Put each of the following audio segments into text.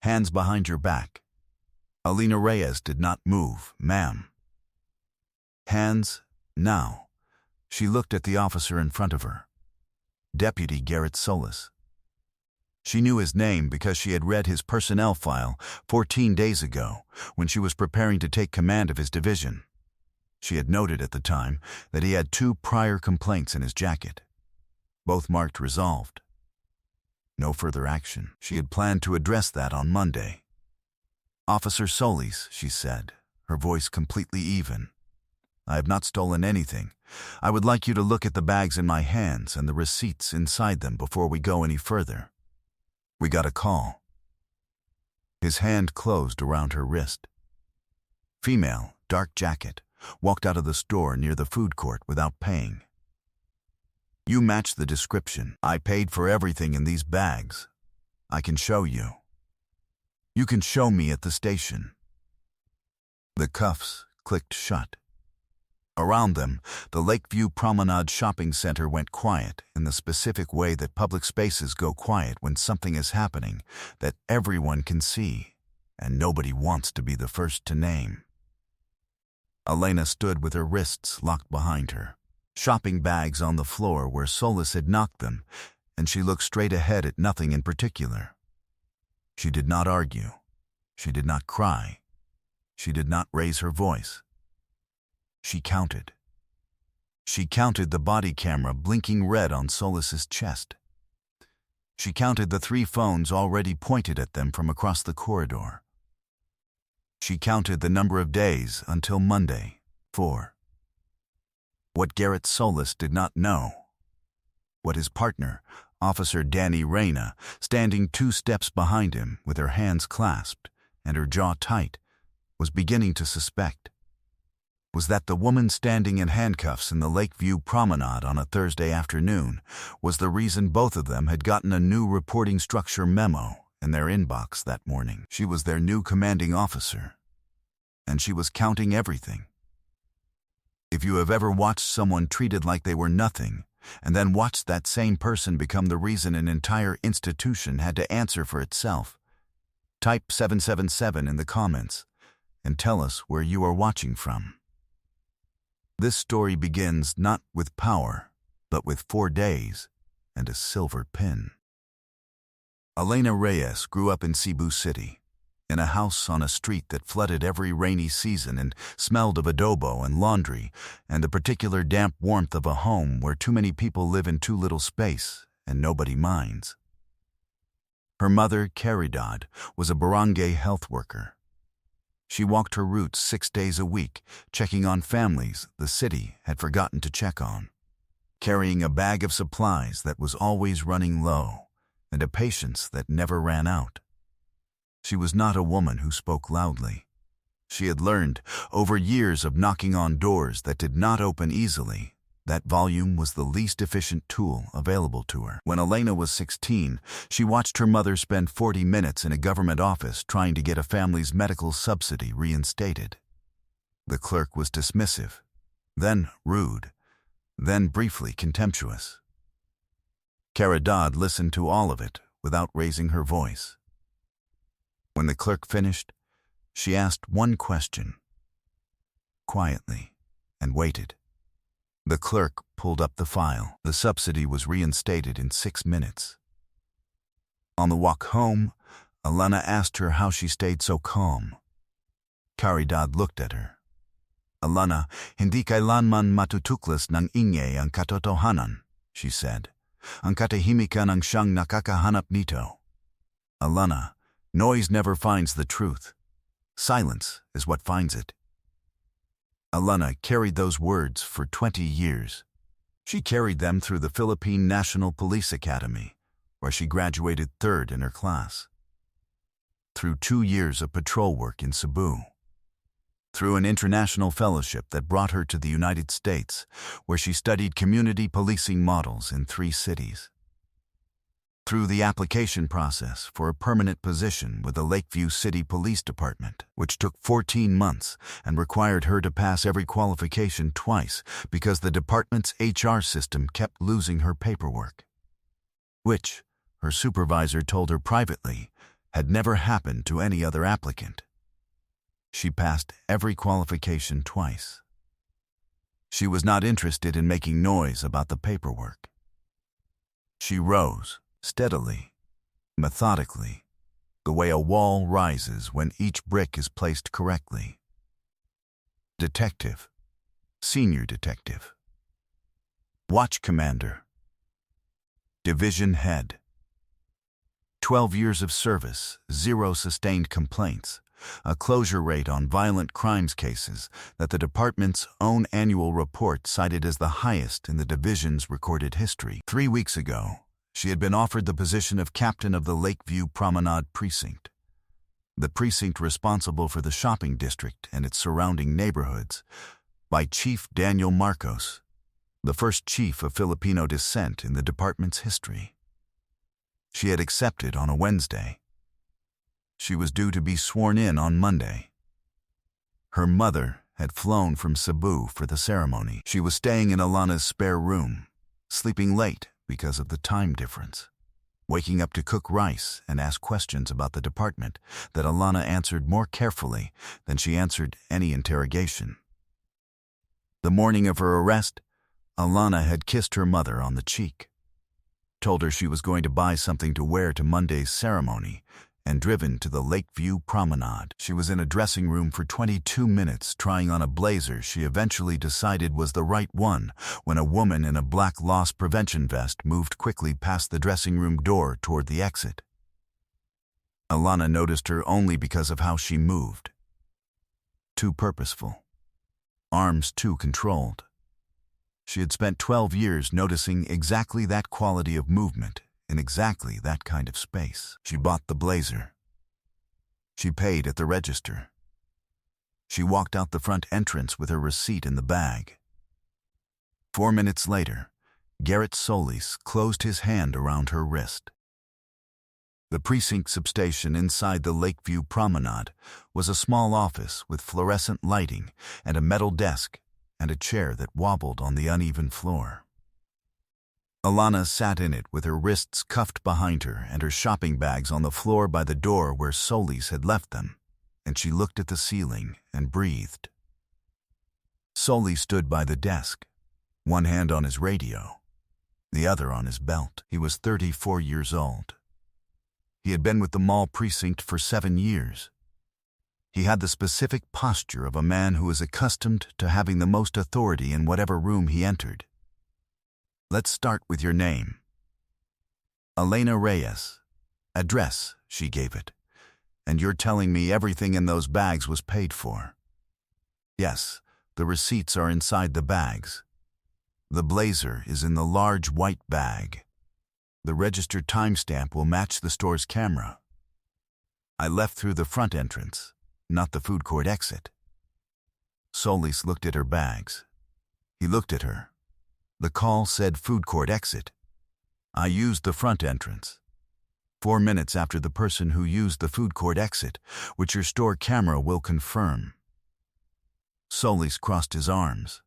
Hands behind your back. Alina Reyes did not move, ma'am. Hands, now. She looked at the officer in front of her. Deputy Garrett Solis. She knew his name because she had read his personnel file 14 days ago when she was preparing to take command of his division. She had noted at the time that he had 2 prior complaints in his jacket, both marked resolved. No further action. She had planned to address that on Monday. Officer Solis, she said, her voice completely even. I have not stolen anything. I would like you to look at the bags in my hands and the receipts inside them before we go any further. We got a call. His hand closed around her wrist. Female, dark jacket, walked out of the store near the food court without paying. You match the description. I paid for everything in these bags. I can show you. You can show me at the station. The cuffs clicked shut. Around them, the Lakeview Promenade Shopping Center went quiet in the specific way that public spaces go quiet when something is happening that everyone can see, and nobody wants to be the first to name. Elena stood with her wrists locked behind her, shopping bags on the floor where Solis had knocked them, and she looked straight ahead at nothing in particular. She did not argue. She did not cry. She did not raise her voice. She counted. She counted the body camera blinking red on Solis's chest. She counted the 3 phones already pointed at them from across the corridor. She counted the number of days until Monday, 4. What Garrett Solis did not know, what his partner, Officer Danny Reyna, standing 2 steps behind him with her hands clasped and her jaw tight, was beginning to suspect, was that the woman standing in handcuffs in the Lakeview Promenade on a Thursday afternoon was the reason both of them had gotten a new reporting structure memo in their inbox that morning. She was their new commanding officer, and she was counting everything. If you have ever watched someone treated like they were nothing, and then watched that same person become the reason an entire institution had to answer for itself, type 777 in the comments and tell us where you are watching from. This story begins not with power, but with 4 days and a silver pin. Elena Reyes grew up in Cebu City, in a house on a street that flooded every rainy season and smelled of adobo and laundry and the particular damp warmth of a home where too many people live in too little space and nobody minds. Her mother, Caridad, was a barangay health worker. She walked her routes 6 days a week, checking on families the city had forgotten to check on, carrying a bag of supplies that was always running low and a patience that never ran out. She was not a woman who spoke loudly. She had learned, over years of knocking on doors that did not open easily, that volume was the least efficient tool available to her. When Elena was 16, she watched her mother spend 40 minutes in a government office trying to get a family's medical subsidy reinstated. The clerk was dismissive, then rude, then briefly contemptuous. Caridad listened to all of it without raising her voice. When the clerk finished, she asked one question, quietly, and waited. The clerk pulled up the file. The subsidy was reinstated in 6 minutes. On the walk home, Elena asked her how she stayed so calm. Caridad looked at her. Elena, hindi kailanman matutuklas ng ingay ang katotohanan, she said. Ang katahimikan ang siyang nakakahanap nito. Elena, noise never finds the truth. Silence is what finds it. Elena carried those words for 20 years. She carried them through the Philippine National Police Academy, where she graduated 3rd in her class. Through 2 years of patrol work in Cebu. Through an international fellowship that brought her to the United States, where she studied community policing models in 3 cities. Through the application process for a permanent position with the Lakeview City Police Department, which took 14 months and required her to pass every qualification twice because the department's HR system kept losing her paperwork, which, her supervisor told her privately, had never happened to any other applicant. She passed every qualification twice. She was not interested in making noise about the paperwork. She rose, steadily, methodically, the way a wall rises when each brick is placed correctly. Detective, senior detective, watch commander, division head. 12 years of service, 0 sustained complaints, a closure rate on violent crimes cases that the department's own annual report cited as the highest in the division's recorded history. 3 weeks ago, she had been offered the position of captain of the Lakeview Promenade Precinct, the precinct responsible for the shopping district and its surrounding neighborhoods, by Chief Daniel Marcos, the first chief of Filipino descent in the department's history. She had accepted on a Wednesday. She was due to be sworn in on Monday. Her mother had flown from Cebu for the ceremony. She was staying in Alana's spare room, sleeping late because of the time difference, waking up to cook rice and ask questions about the department that Alana answered more carefully than she answered any interrogation. The morning of her arrest, Alana had kissed her mother on the cheek, told her she was going to buy something to wear to Monday's ceremony, and driven to the Lakeview Promenade. She was in a dressing room for 22 minutes trying on a blazer she eventually decided was the right one when a woman in a black loss prevention vest moved quickly past the dressing room door toward the exit. Alana noticed her only because of how she moved. Too purposeful. Arms too controlled. She had spent 12 years noticing exactly that quality of movement in exactly that kind of space. She bought the blazer. She paid at the register. She walked out the front entrance with her receipt in the bag. 4 minutes later, Garrett Solis closed his hand around her wrist. The precinct substation inside the Lakeview Promenade was a small office with fluorescent lighting and a metal desk and a chair that wobbled on the uneven floor. Alana sat in it with her wrists cuffed behind her and her shopping bags on the floor by the door where Solis had left them, and she looked at the ceiling and breathed. Solis stood by the desk, one hand on his radio, the other on his belt. He was 34 years old. He had been with the mall precinct for 7 years. He had the specific posture of a man who is accustomed to having the most authority in whatever room he entered. Let's start with your name. Elena Reyes. Address, she gave it. And you're telling me everything in those bags was paid for? Yes, the receipts are inside the bags. The blazer is in the large white bag. The registered timestamp will match the store's camera. I left through the front entrance, not the food court exit. Solis looked at her bags. He looked at her. The call said food court exit. I used the front entrance. 4 minutes after the person who used the food court exit, which your store camera will confirm. Solis crossed his arms.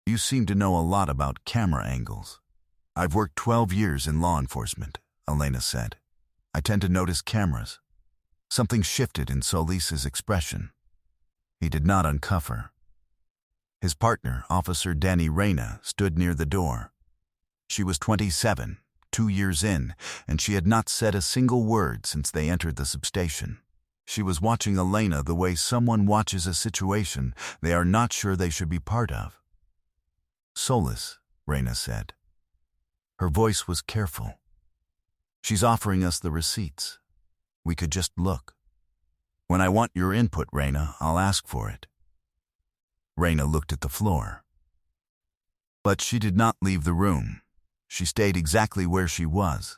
You seem to know a lot about camera angles. I've worked 12 years in law enforcement, Elena said. I tend to notice cameras. Something shifted in Solis's expression. He did not uncuff her. His partner, Officer Danny Reyna, stood near the door. She was 27, 2 years in, and she had not said a single word since they entered the substation. She was watching Elena the way someone watches a situation they are not sure they should be part of. Solis, Reyna said. Her voice was careful. She's offering us the receipts. We could just look. When I want your input, Reyna, I'll ask for it. Reyna looked at the floor. But she did not leave the room. She stayed exactly where she was,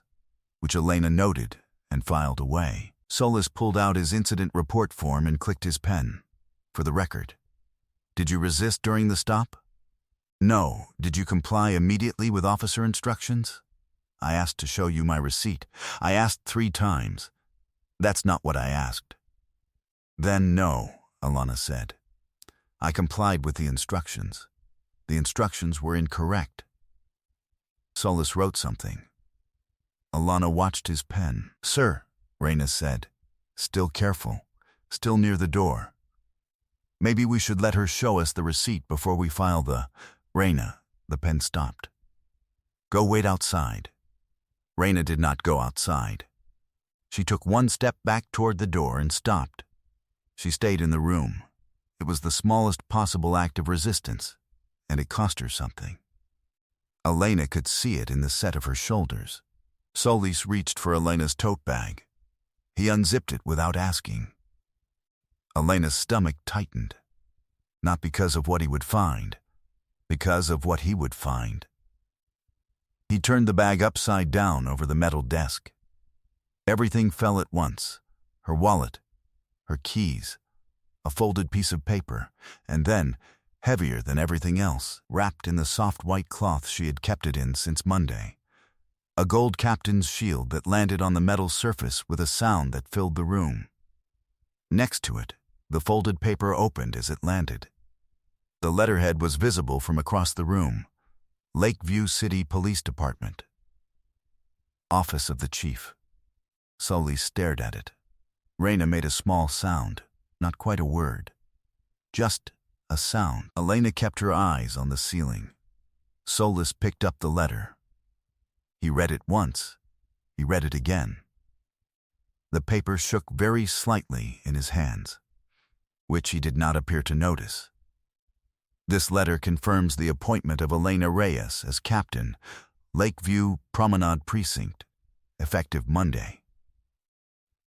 which Elena noted and filed away. Solis pulled out his incident report form and clicked his pen. For the record. Did you resist during the stop? No. Did you comply immediately with officer instructions? I asked to show you my receipt. I asked 3 times. That's not what I asked. Then no, Alana said. I complied with the instructions. The instructions were incorrect. Solis wrote something. Alana watched his pen. Sir, Raina said, still careful, still near the door. Maybe we should let her show us the receipt before we file the... Raina, the pen stopped. Go wait outside. Raina did not go outside. She took one step back toward the door and stopped. She stayed in the room. It was the smallest possible act of resistance, and it cost her something. Elena could see it in the set of her shoulders. Solis reached for Elena's tote bag. He unzipped it without asking. Elena's stomach tightened, not because of what he would find, because of what he would find. He turned the bag upside down over the metal desk. Everything fell at once: her wallet, her keys, a folded piece of paper, and then, heavier than everything else, wrapped in the soft white cloth she had kept it in since Monday, a gold captain's shield that landed on the metal surface with a sound that filled the room. Next to it, the folded paper opened as it landed. The letterhead was visible from across the room: Lakeview City Police Department. Office of the Chief. Solis stared at it. Raina made a small sound, not quite a word. Just a sound. Elena kept her eyes on the ceiling. Solis picked up the letter. He read it once. He read it again. The paper shook very slightly in his hands, which he did not appear to notice. This letter confirms the appointment of Elena Reyes as captain, Lakeview Promenade Precinct, effective Monday.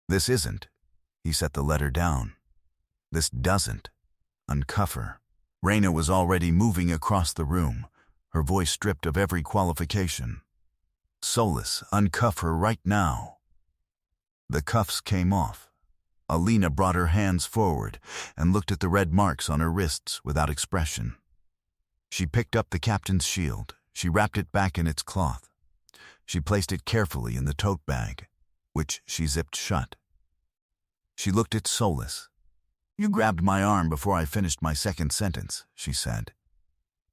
This isn't. He set the letter down. This doesn't. Uncuff her. Raina was already moving across the room, her voice stripped of every qualification. Solis, uncuff her right now. The cuffs came off. Elena brought her hands forward and looked at the red marks on her wrists without expression. She picked up the captain's shield. She wrapped it back in its cloth. She placed it carefully in the tote bag, which she zipped shut. She looked at Solis. You grabbed my arm before I finished my second sentence, she said.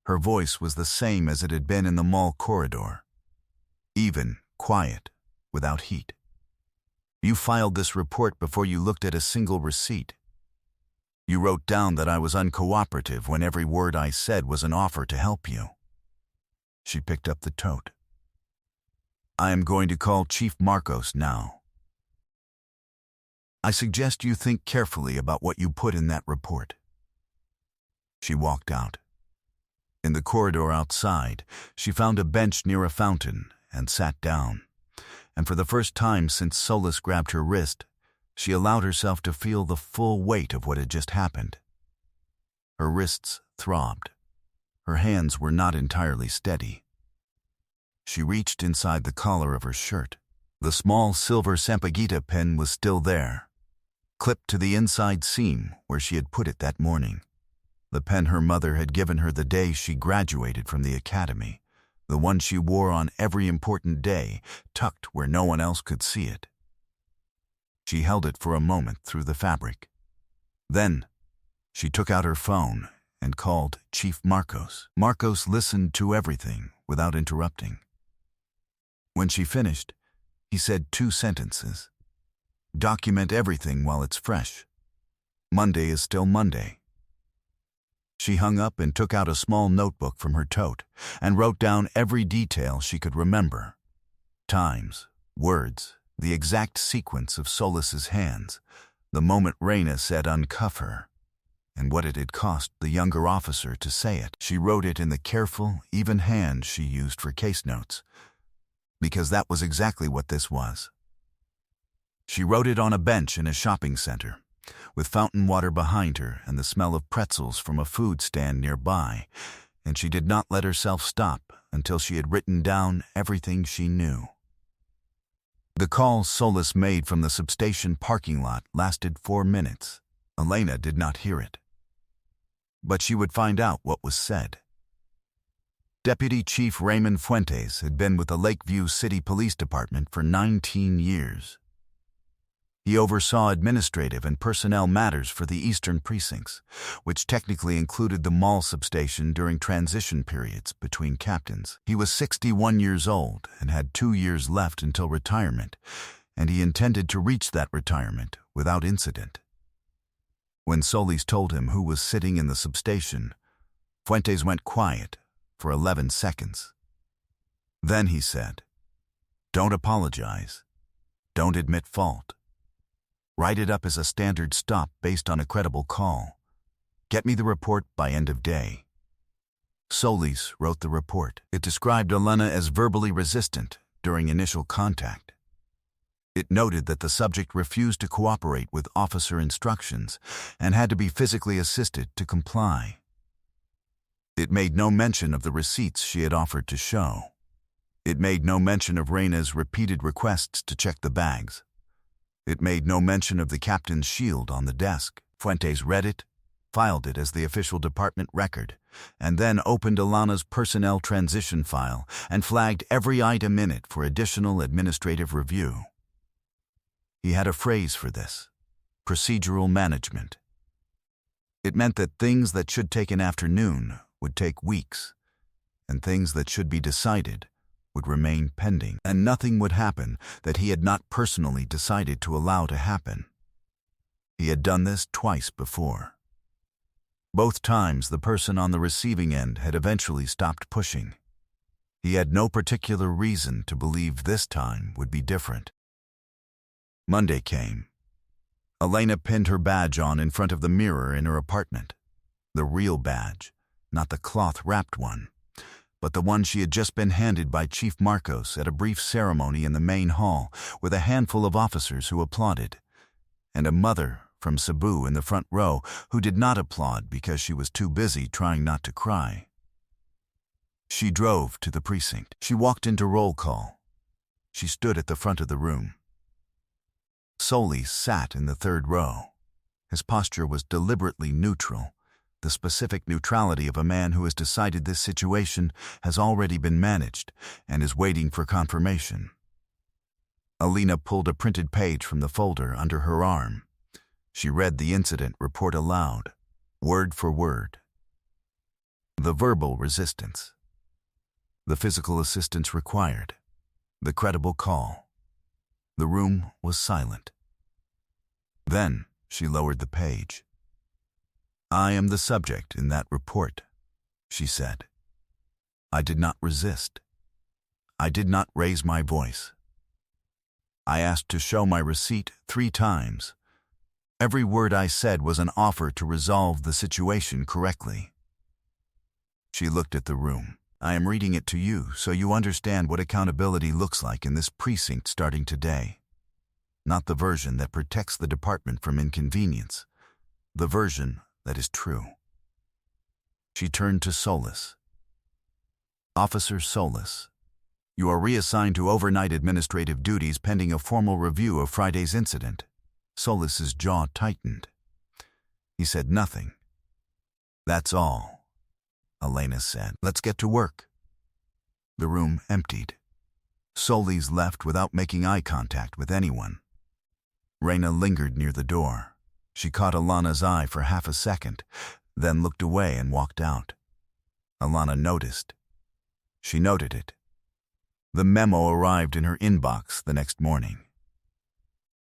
Her voice was the same as it had been in the mall corridor. Even, quiet, without heat. You filed this report before you looked at a single receipt. You wrote down that I was uncooperative when every word I said was an offer to help you. She picked up the tote. I am going to call Chief Marcos now. I suggest you think carefully about what you put in that report. She walked out. In the corridor outside, she found a bench near a fountain and sat down. And for the first time since Solis grabbed her wrist, she allowed herself to feel the full weight of what had just happened. Her wrists throbbed. Her hands were not entirely steady. She reached inside the collar of her shirt. The small silver Sampaguita pen was still there, clipped to the inside seam where she had put it that morning. The pen her mother had given her the day she graduated from the academy, the one she wore on every important day, tucked where no one else could see it. She held it for a moment through the fabric. Then, she took out her phone and called Chief Marcos. Marcos listened to everything without interrupting. When she finished, he said 2 sentences. Document everything while it's fresh. Monday is still Monday. She hung up and took out a small notebook from her tote and wrote down every detail she could remember. Times, words, the exact sequence of Solis's hands, the moment Raina said uncuff her, and what it had cost the younger officer to say it. She wrote it in the careful, even hand she used for case notes, because that was exactly what this was. She wrote it on a bench in a shopping center, with fountain water behind her and the smell of pretzels from a food stand nearby, and she did not let herself stop until she had written down everything she knew. The call Solis made from the substation parking lot lasted 4 minutes. Elena did not hear it. But she would find out what was said. Deputy Chief Raymond Fuentes had been with the Lakeview City Police Department for 19 years. He oversaw administrative and personnel matters for the eastern precincts, which technically included the mall substation during transition periods between captains. He was 61 years old and had 2 years left until retirement, and he intended to reach that retirement without incident. When Solis told him who was sitting in the substation, Fuentes went quiet for 11 seconds. Then he said, "Don't apologize. Don't admit fault. Write it up as a standard stop based on a credible call. Get me the report by end of day." Solis wrote the report. It described Elena as verbally resistant during initial contact. It noted that the subject refused to cooperate with officer instructions and had to be physically assisted to comply. It made no mention of the receipts she had offered to show. It made no mention of Reina's repeated requests to check the bags. It made no mention of the captain's shield on the desk. Fuentes read it, filed it as the official department record, and then opened Elena's personnel transition file and flagged every item in it for additional administrative review. He had a phrase for this: procedural management. It meant that things that should take an afternoon would take weeks, and things that should be decided would remain pending, and nothing would happen that he had not personally decided to allow to happen. He had done this twice before. Both times the person on the receiving end had eventually stopped pushing. He had no particular reason to believe this time would be different. Monday came. Elena pinned her badge on in front of the mirror in her apartment. The real badge, not the cloth-wrapped one, but the one she had just been handed by Chief Marcos at a brief ceremony in the main hall with a handful of officers who applauded, and a mother from Cebu in the front row who did not applaud because she was too busy trying not to cry. She drove to the precinct. She walked into roll call. She stood at the front of the room. Solis sat in the third row. His posture was deliberately neutral, the specific neutrality of a man who has decided this situation has already been managed and is waiting for confirmation. Elena pulled a printed page from the folder under her arm. She read the incident report aloud, word for word. The verbal resistance. The physical assistance required. The credible call. The room was silent. Then she lowered the page. "I am the subject in that report," she said. "I did not resist. I did not raise my voice. I asked to show my receipt 3 times. Every word I said was an offer to resolve the situation correctly." She looked at the room. "I am reading it to you so you understand what accountability looks like in this precinct starting today. Not the version that protects the department from inconvenience, the version that is true." She turned to Solis. "Officer Solis, you are reassigned to overnight administrative duties pending a formal review of Friday's incident." Solis's jaw tightened. He said nothing. "That's all," Elena said. "Let's get to work." The room emptied. Solis left without making eye contact with anyone. Reina lingered near the door. She caught Elena's eye for half a second, then looked away and walked out. Elena noticed. She noted it. The memo arrived in her inbox the next morning.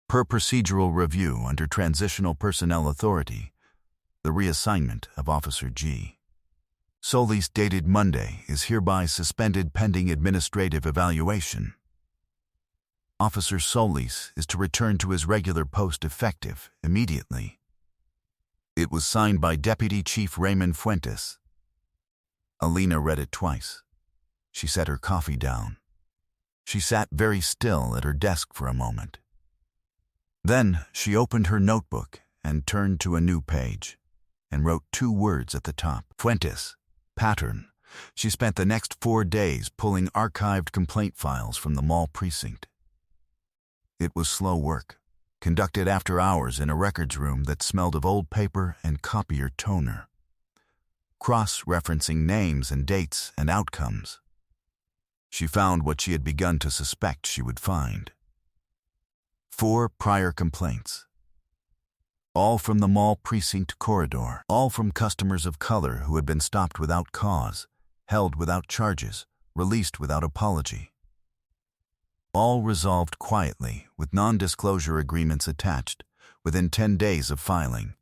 Per procedural review under Transitional Personnel Authority, the reassignment of Officer G. Solis dated Monday is hereby suspended pending administrative evaluation. Officer Solis is to return to his regular post effective immediately. It was signed by Deputy Chief Raymond Fuentes. Elena read it twice. She set her coffee down. She sat very still at her desk for a moment. Then she opened her notebook and turned to a new page and wrote 2 words at the top. Fuentes, pattern. She spent the next 4 days pulling archived complaint files from the mall precinct. It was slow work, conducted after hours in a records room that smelled of old paper and copier toner. Cross-referencing names and dates and outcomes. She found what she had begun to suspect she would find. 4 prior complaints. All from the mall precinct corridor. All from customers of color who had been stopped without cause, held without charges, released without apology. All resolved quietly, with non-disclosure agreements attached, within 10 days of filing.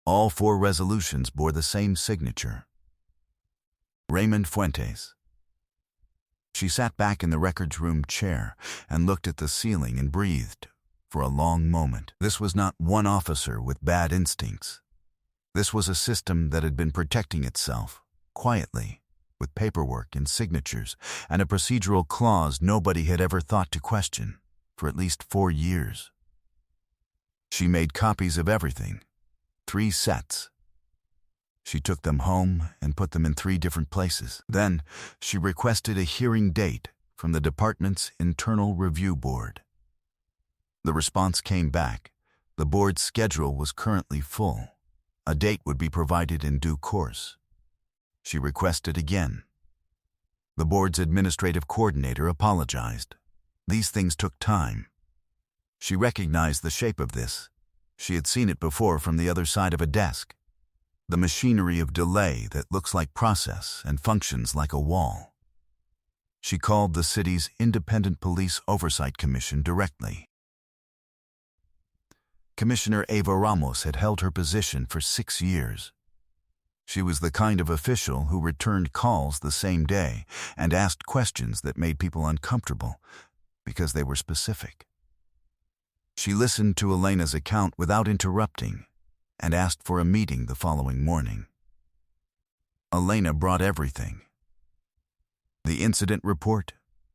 All 4 resolutions bore the same signature: Raymond Fuentes. She sat back in the records room chair and looked at the ceiling and breathed for a long moment. This was not one officer with bad instincts. This was a system that had been protecting itself, quietly, with paperwork and signatures, and a procedural clause nobody had ever thought to question, for at least 4 years. She made copies of everything, 3 sets. She took them home and put them in 3 different places. Then, she requested a hearing date from the department's internal review board. The response came back. The board's schedule was currently full. A date would be provided in due course. She requested again. The board's administrative coordinator apologized. These things took time. She recognized the shape of this. She had seen it before from the other side of a desk. The machinery of delay that looks like process and functions like a wall. She called the city's Independent Police Oversight Commission directly. Commissioner Eva Ramos had held her position for 6 years. She was the kind of official who returned calls the same day and asked questions that made people uncomfortable because they were specific. She listened to Elena's account without interrupting and asked for a meeting the following morning. Elena brought everything: the incident report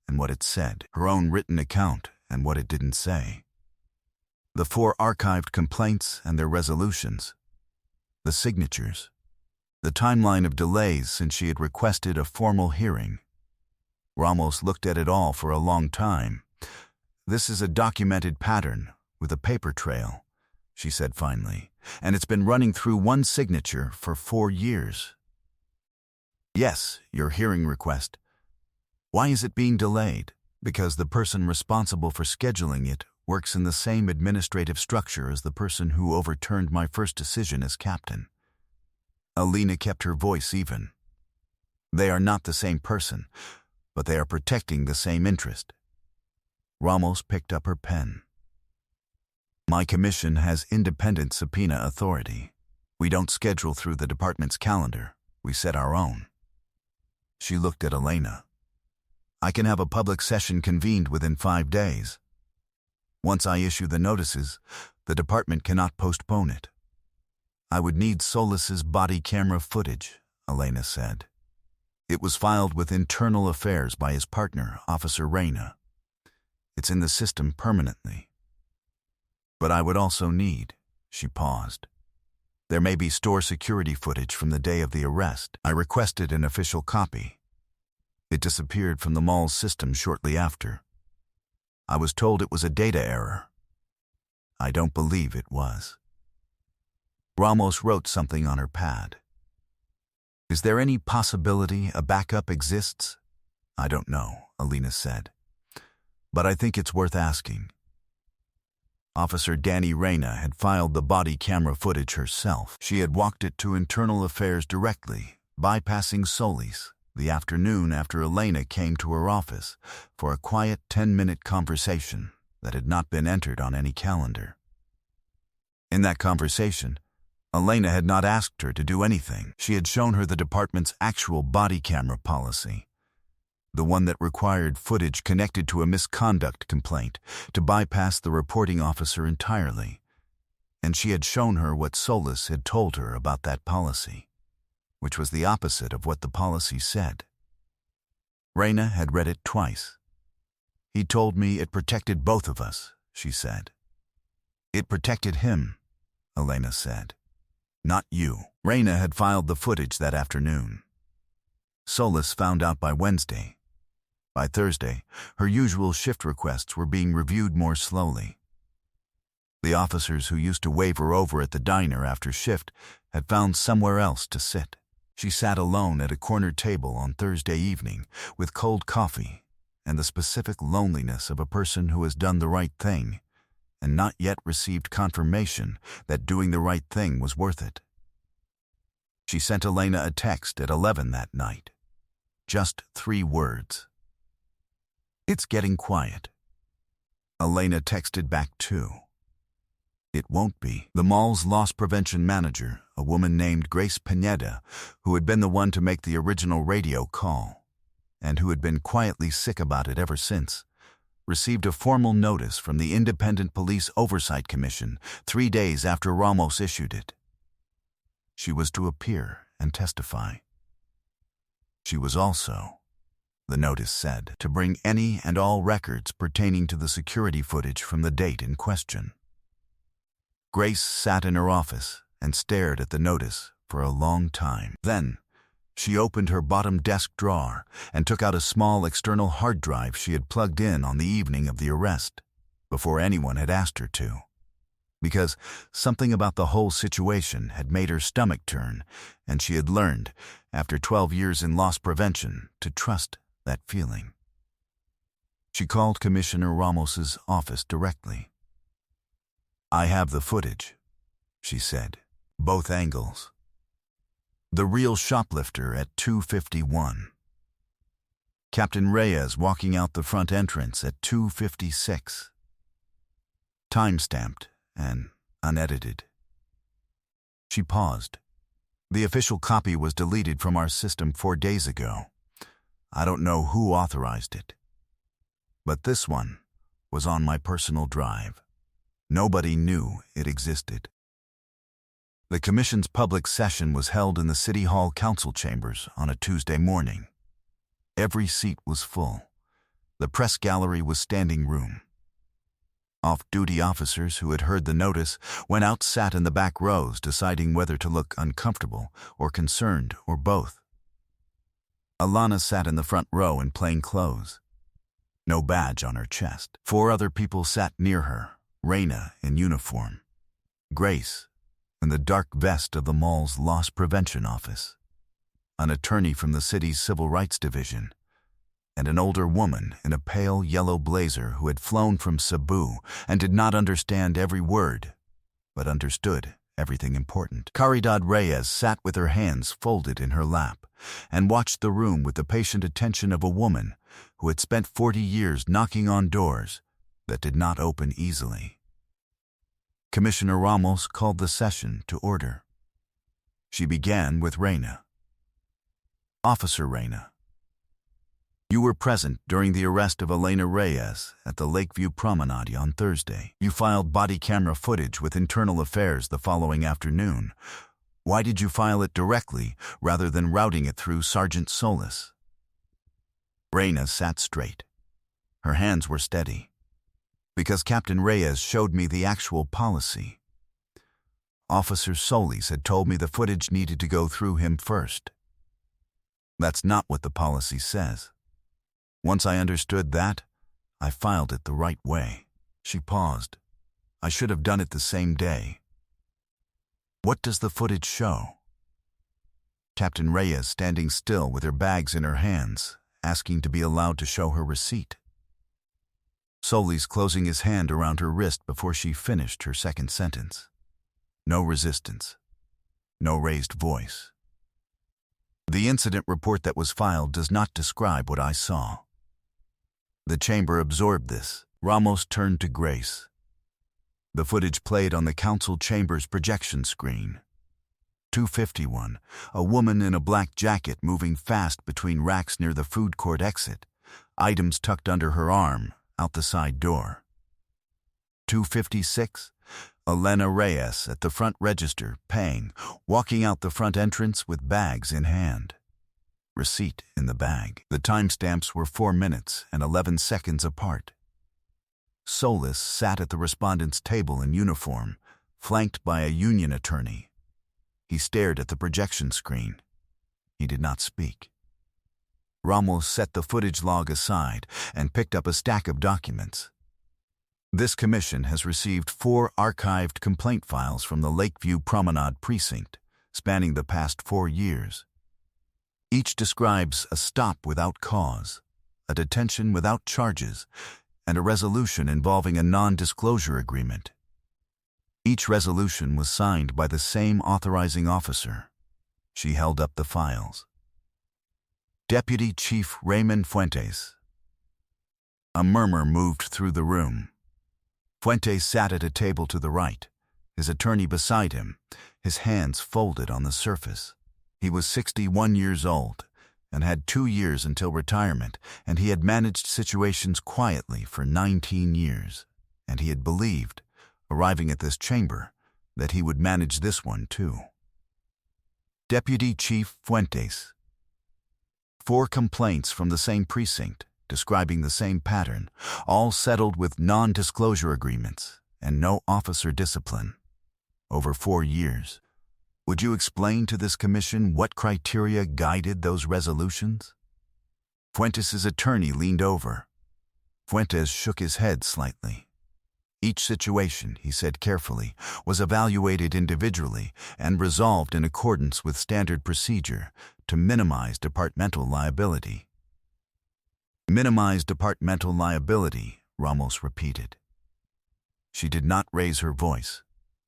and what it said, her own written account and what it didn't say, the 4 archived complaints and their resolutions, the signatures, the timeline of delays since she had requested a formal hearing. Ramos looked at it all for a long time. "This is a documented pattern with a paper trail," she said finally, "and it's been running through one signature for 4 years. Yes, your hearing request. Why is it being delayed? Because the person responsible for scheduling it works in the same administrative structure as the person who overturned my first decision as captain." Elena kept her voice even. "They are not the same person, but they are protecting the same interest." Ramos picked up her pen. "My commission has independent subpoena authority. We don't schedule through the department's calendar. We set our own." She looked at Elena. "I can have a public session convened within 5 days. Once I issue the notices, the department cannot postpone it." "I would need Solis's body camera footage," Elena said. "It was filed with Internal Affairs by his partner, Officer Reyna. It's in the system permanently. But I would also need," she paused. "There may be store security footage from the day of the arrest. I requested an official copy. It disappeared from the mall's system shortly after. I was told it was a data error. I don't believe it was." Ramos wrote something on her pad. "Is there any possibility a backup exists?" "I don't know," Elena said. "But I think it's worth asking." Officer Danny Reyna had filed the body camera footage herself. She had walked it to Internal Affairs directly, bypassing Solis, the afternoon after Elena came to her office for a quiet 10-minute conversation that had not been entered on any calendar. In that conversation, Elena had not asked her to do anything. She had shown her the department's actual body camera policy, the one that required footage connected to a misconduct complaint to bypass the reporting officer entirely, and she had shown her what Solis had told her about that policy, which was the opposite of what the policy said. Reyna had read it twice. "He told me it protected both of us," she said. "It protected him," Elena said. "Not you." Reyna had filed the footage that afternoon. Solis found out by Wednesday. By Thursday, her usual shift requests were being reviewed more slowly. The officers who used to wave her over at the diner after shift had found somewhere else to sit. She sat alone at a corner table on Thursday evening with cold coffee and the specific loneliness of a person who has done the right thing and not yet received confirmation that doing the right thing was worth it. She sent Elena a text at 11 that night. Just 3 words. It's getting quiet. Elena texted back too. It won't be. The mall's loss prevention manager, a woman named Grace Pineda, who had been the one to make the original radio call, and who had been quietly sick about it ever since, received a formal notice from the Independent Police Oversight Commission 3 days after Ramos issued it. She was to appear and testify. She was also, the notice said, to bring any and all records pertaining to the security footage from the date in question. Grace sat in her office and stared at the notice for a long time. Then, she opened her bottom desk drawer and took out a small external hard drive she had plugged in on the evening of the arrest, before anyone had asked her to, because something about the whole situation had made her stomach turn, and she had learned, after 12 years in loss prevention, to trust that feeling. She called Commissioner Ramos's office directly. "I have the footage," she said, "both angles. The real shoplifter at 2:51. Captain Reyes walking out the front entrance at 2:56. Time-stamped and unedited." She paused. "The official copy was deleted from our system 4 days ago. I don't know who authorized it. But this one was on my personal drive. Nobody knew it existed." The commission's public session was held in the City Hall Council chambers on a Tuesday morning. Every seat was full. The press gallery was standing room. Off-duty officers who had heard the notice went out, sat in the back rows, deciding whether to look uncomfortable or concerned or both. Alana sat in the front row in plain clothes, no badge on her chest. 4 other people sat near her, Reina in uniform, Grace in the dark vest of the mall's loss prevention office, an attorney from the city's civil rights division, and an older woman in a pale yellow blazer who had flown from Cebu and did not understand every word, but understood everything important. Caridad Reyes sat with her hands folded in her lap and watched the room with the patient attention of a woman who had spent 40 years knocking on doors that did not open easily. Commissioner Ramos called the session to order. She began with Reina. "Officer Reina, you were present during the arrest of Elena Reyes at the Lakeview Promenade on Thursday. You filed body camera footage with Internal Affairs the following afternoon. Why did you file it directly rather than routing it through Sergeant Solis?" Reina sat straight. Her hands were steady. "Because Captain Reyes showed me the actual policy. Officer Solis had told me the footage needed to go through him first. That's not what the policy says. Once I understood that, I filed it the right way." She paused. "I should have done it the same day. What does the footage show?" Captain Reyes standing still with her bags in her hands, asking to be allowed to show her receipt. Solis closing his hand around her wrist before she finished her second sentence. No resistance. No raised voice. "The incident report that was filed does not describe what I saw." The chamber absorbed this. Ramos turned to Grace. The footage played on the council chamber's projection screen. 2:51, a woman in a black jacket moving fast between racks near the food court exit, items tucked under her arm, out the side door. 2:56, Elena Reyes at the front register, paying, walking out the front entrance with bags in hand. Receipt in the bag. The timestamps were 4 minutes and 11 seconds apart. Solis sat at the respondent's table in uniform, flanked by a union attorney. He stared at the projection screen. He did not speak. Ramos set the footage log aside and picked up a stack of documents. This commission has received 4 archived complaint files from the Lakeview Promenade precinct, spanning the past 4 years. Each describes a stop without cause, a detention without charges, and a resolution involving a non-disclosure agreement. Each resolution was signed by the same authorizing officer. She held up the files. Deputy Chief Raymond Fuentes. A murmur moved through the room. Fuentes sat at a table to the right, his attorney beside him, his hands folded on the surface. He was 61 years old and had 2 years until retirement, and he had managed situations quietly for 19 years, and he had believed, arriving at this chamber, that he would manage this one too. Deputy Chief Fuentes. 4 complaints from the same precinct, describing the same pattern, all settled with non-disclosure agreements and no officer discipline. Over 4 years. Would you explain to this commission what criteria guided those resolutions? Fuentes' attorney leaned over. Fuentes shook his head slightly. Each situation, he said carefully, was evaluated individually and resolved in accordance with standard procedure to minimize departmental liability. Minimize departmental liability, Ramos repeated. She did not raise her voice,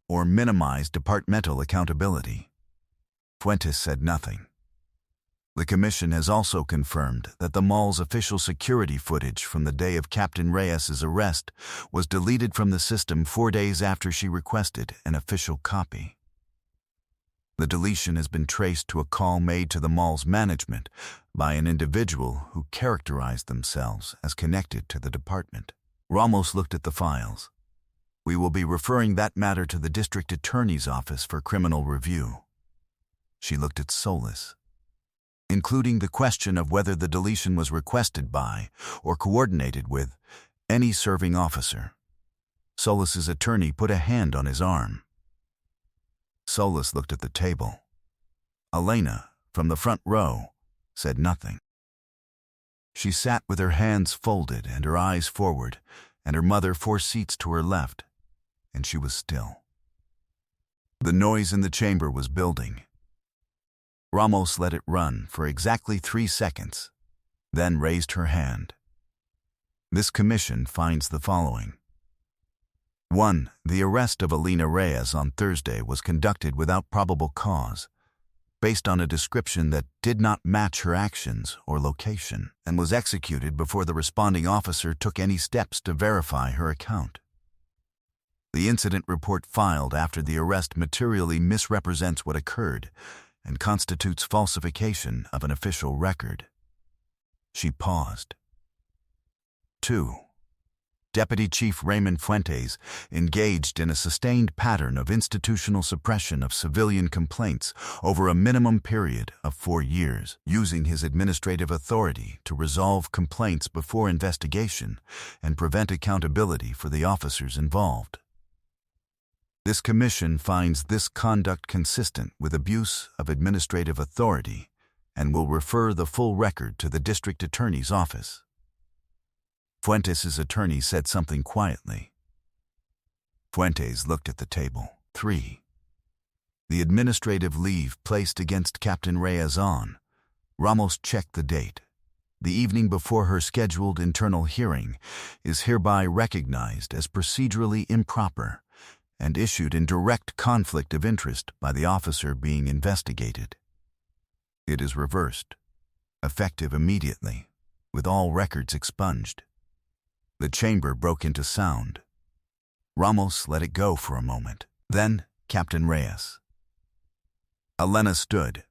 or minimize departmental accountability. Fuentes said nothing. The commission has also confirmed that the mall's official security footage from the day of Captain Reyes's arrest was deleted from the system 4 days after she requested an official copy. The deletion has been traced to a call made to the mall's management by an individual who characterized themselves as connected to the department. Ramos looked at the files. We will be referring that matter to the district attorney's office for criminal review. She looked at Solis, including the question of whether the deletion was requested by or coordinated with any serving officer. Solis's attorney put a hand on his arm. Solis looked at the table. Elena, from the front row, said nothing. She sat with her hands folded and her eyes forward, and her mother 4 seats to her left, and she was still. The noise in the chamber was building. Ramos let it run for exactly 3 seconds, then raised her hand. This commission finds the following. 1. The arrest of Elena Reyes on Thursday was conducted without probable cause, based on a description that did not match her actions or location, and was executed before the responding officer took any steps to verify her account. The incident report filed after the arrest materially misrepresents what occurred and constitutes falsification of an official record. She paused. 2. Deputy Chief Raymond Fuentes engaged in a sustained pattern of institutional suppression of civilian complaints over a minimum period of 4 years, using his administrative authority to resolve complaints before investigation and prevent accountability for the officers involved. This commission finds this conduct consistent with abuse of administrative authority and will refer the full record to the district attorney's office. Fuentes' attorney said something quietly. Fuentes looked at the table. 3. The administrative leave placed against Captain Reyes on. Ramos checked the date. The evening before her scheduled internal hearing is hereby recognized as procedurally improper and issued in direct conflict of interest by the officer being investigated. It is reversed, effective immediately, with all records expunged. The chamber broke into sound. Ramos let it go for a moment. Then, Captain Reyes. Elena stood.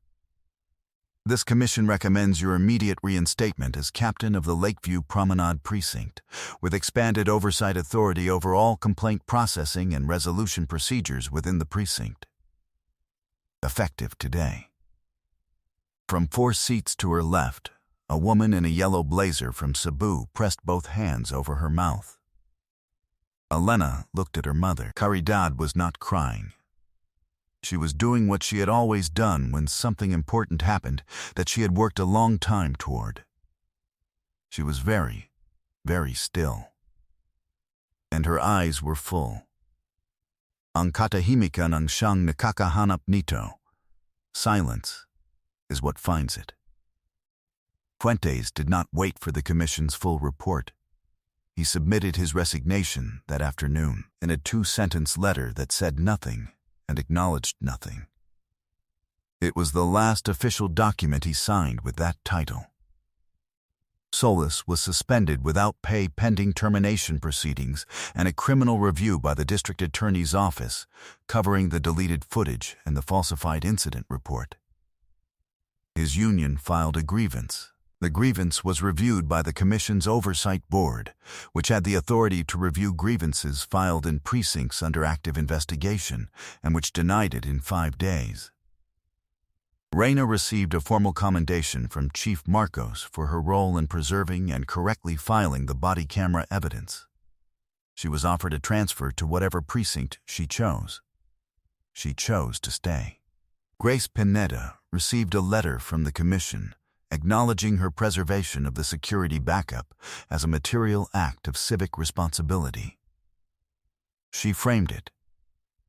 This commission recommends your immediate reinstatement as captain of the Lakeview Promenade Precinct, with expanded oversight authority over all complaint processing and resolution procedures within the precinct. Effective today. From 4 seats to her left, a woman in a yellow blazer from Cebu pressed both hands over her mouth. Elena looked at her mother. Caridad was not crying. She was doing what she had always done when something important happened that she had worked a long time toward. She was very, very still. And her eyes were full. Ang katahimikan ang siyang nakakahanap nito. Silence is what finds it. Fuentes did not wait for the commission's full report. He submitted his resignation that afternoon in a 2-sentence letter that said nothing and acknowledged nothing. It was the last official document he signed with that title. Solis was suspended without pay pending termination proceedings and a criminal review by the district attorney's office, covering the deleted footage and the falsified incident report. His union filed a grievance. The grievance was reviewed by the Commission's Oversight Board, which had the authority to review grievances filed in precincts under active investigation, and which denied it in 5 days. Reina received a formal commendation from Chief Marcos for her role in preserving and correctly filing the body camera evidence. She was offered a transfer to whatever precinct she chose. She chose to stay. Grace Pineda received a letter from the Commission acknowledging her preservation of the security backup as a material act of civic responsibility. She framed it.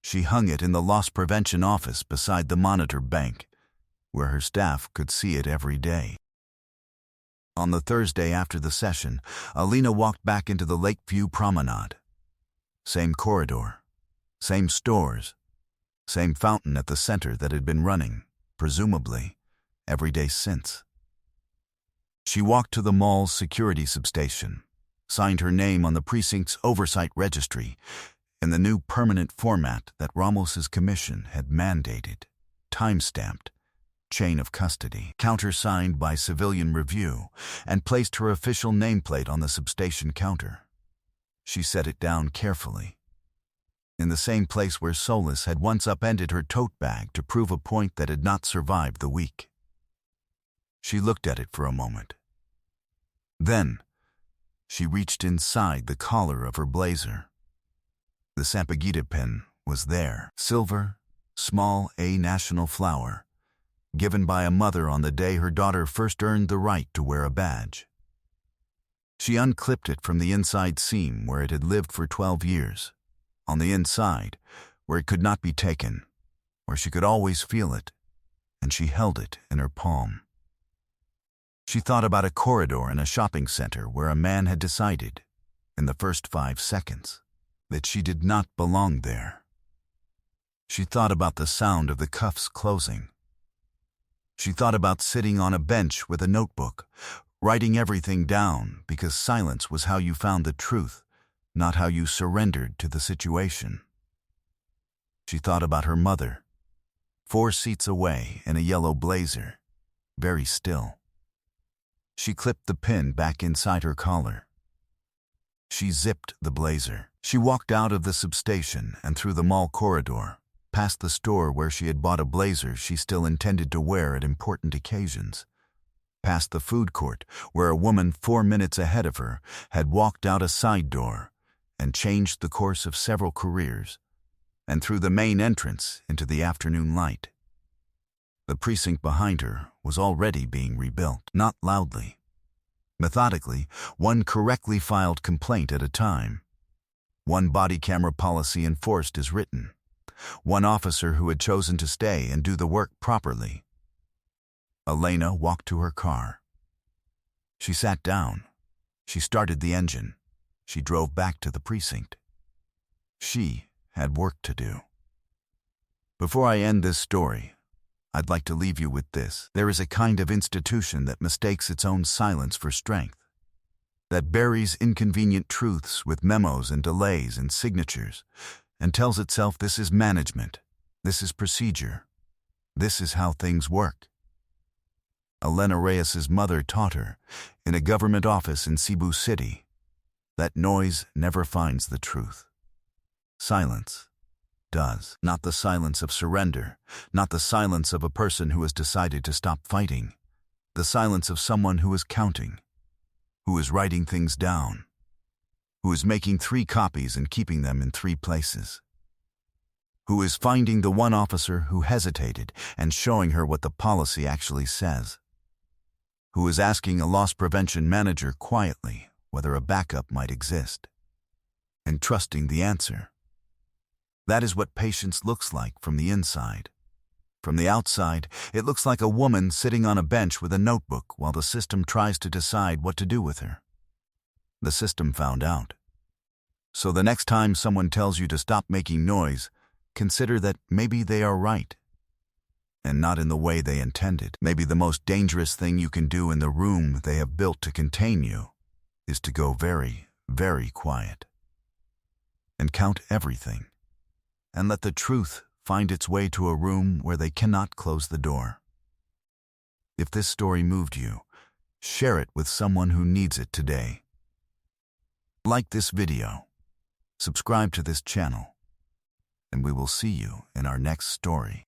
She hung it in the loss prevention office beside the Monitor Bank, where her staff could see it every day. On the Thursday after the session, Alina walked back into the Lakeview Promenade. Same corridor, same stores, same fountain at the center that had been running, presumably, every day since. She walked to the mall's security substation, signed her name on the precinct's oversight registry in the new permanent format that Ramos's commission had mandated, time-stamped, chain of custody, countersigned by civilian review, and placed her official nameplate on the substation counter. She set it down carefully, in the same place where Solis had once upended her tote bag to prove a point that had not survived the week. She looked at it for a moment. Then, she reached inside the collar of her blazer. The Sampaguita pin was there, silver, small A national flower, given by a mother on the day her daughter first earned the right to wear a badge. She unclipped it from the inside seam where it had lived for 12 years, on the inside, where it could not be taken, where she could always feel it, and she held it in her palm. She thought about a corridor in a shopping center where a man had decided, in the first 5 seconds, that she did not belong there. She thought about the sound of the cuffs closing. She thought about sitting on a bench with a notebook, writing everything down because silence was how you found the truth, not how you surrendered to the situation. She thought about her mother, 4 seats away in a yellow blazer, very still. She clipped the pin back inside her collar. She zipped the blazer. She walked out of the substation and through the mall corridor, past the store where she had bought a blazer she still intended to wear at important occasions, past the food court where a woman 4 minutes ahead of her had walked out a side door and changed the course of several careers, and through the main entrance into the afternoon light. The precinct behind her was already being rebuilt, not loudly. Methodically, one correctly filed complaint at a time. One body camera policy enforced as written. One officer who had chosen to stay and do the work properly. Elena walked to her car. She sat down. She started the engine. She drove back to the precinct. She had work to do. Before I end this story, I'd like to leave you with this. There is a kind of institution that mistakes its own silence for strength, that buries inconvenient truths with memos and delays and signatures, and tells itself this is management, this is procedure, this is how things work. Elena Reyes's mother taught her, in a government office in Cebu City, that noise never finds the truth. Silence does. Not the silence of surrender, not the silence of a person who has decided to stop fighting, the silence of someone who is counting, who is writing things down, who is making 3 copies and keeping them in 3 places, who is finding the one officer who hesitated and showing her what the policy actually says, who is asking a loss prevention manager quietly whether a backup might exist, and trusting the answer. That is what patience looks like from the inside. From the outside, it looks like a woman sitting on a bench with a notebook while the system tries to decide what to do with her. The system found out. So the next time someone tells you to stop making noise, consider that maybe they are right. and not in the way they intended. Maybe the most dangerous thing you can do in the room they have built to contain you is to go very, very quiet and count everything, and let the truth find its way to a room where they cannot close the door. If this story moved you, share it with someone who needs it today. Like this video, subscribe to this channel, and we will see you in our next story.